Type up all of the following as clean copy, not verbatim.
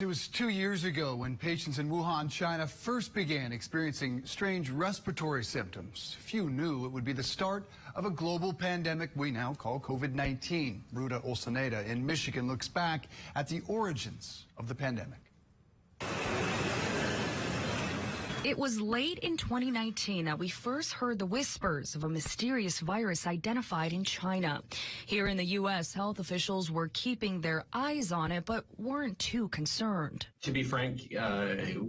It was 2 years ago when patients in Wuhan, China first began experiencing strange respiratory symptoms. Few knew it would be the start of a global pandemic we now call COVID-19. Ruta Olsaneda in Michigan looks back at the origins of the pandemic. It was late in 2019 that we first heard the whispers of a mysterious virus identified in China. Here in the U.S., health officials were keeping their eyes on it, but weren't too concerned. To be frank,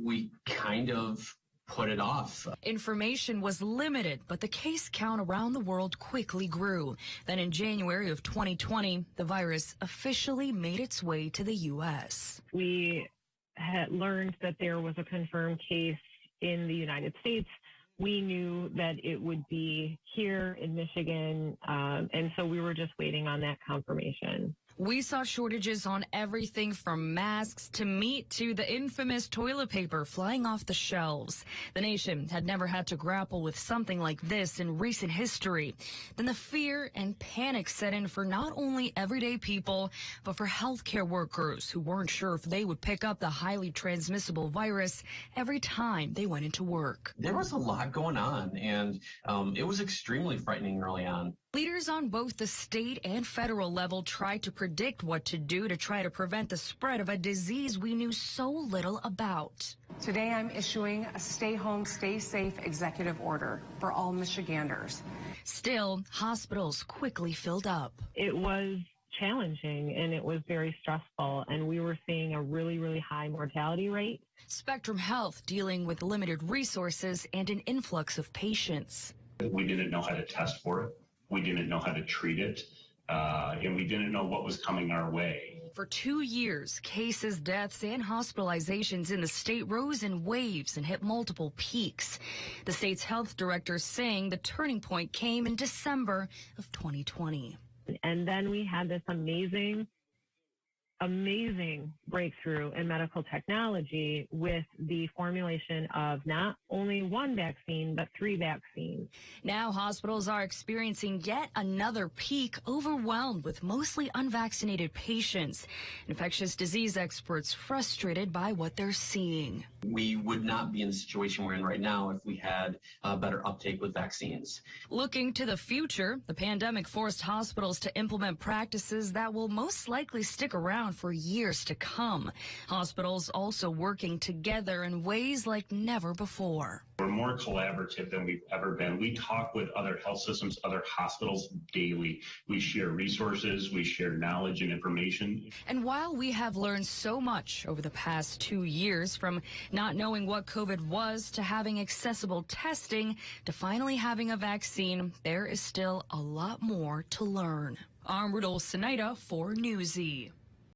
we kind of put it off. Information was limited, but the case count around the world quickly grew. Then in January of 2020, the virus officially made its way to the U.S. We had learned that there was a confirmed case in the United States. We knew that it would be here in Michigan, and so we were just waiting on that confirmation. We saw shortages on everything from masks to meat to the infamous toilet paper flying off the shelves. The nation had never had to grapple with something like this in recent history. Then the fear and panic set in for not only everyday people, but for healthcare workers who weren't sure if they would pick up the highly transmissible virus every time they went into work. There was a lot going on, and it was extremely frightening early on. Leaders on both the state and federal level tried to predict what to do to try to prevent the spread of a disease we knew so little about. Today I'm issuing a stay home, stay safe executive order for all Michiganders. Still, hospitals quickly filled up. It was challenging and it was very stressful, and we were seeing a really high mortality rate. Spectrum Health dealing with limited resources and an influx of patients. We didn't know how to test for it. We didn't know how to treat it, and we didn't know what was coming our way. For 2 years, cases, deaths, and hospitalizations in the state rose in waves and hit multiple peaks. The state's health director saying the turning point came in December of 2020. And then we had this amazing breakthrough in medical technology with the formulation of not only one vaccine, but 3 vaccines. Now hospitals are experiencing yet another peak, overwhelmed with mostly unvaccinated patients. Infectious disease experts frustrated by what they're seeing. We would not be in the situation we're in right now if we had a better uptake with vaccines. Looking to the future, the pandemic forced hospitals to implement practices that will most likely stick around for years to come. Hospitals also working together in ways like never before. We're more collaborative than we've ever been. We talk with other health systems, other hospitals daily. We share resources, we share knowledge and information. And while we have learned so much over the past 2 years, from not knowing what COVID was to having accessible testing to finally having a vaccine, there is still a lot more to learn. I'm Ruta Olsaneda for Newsy.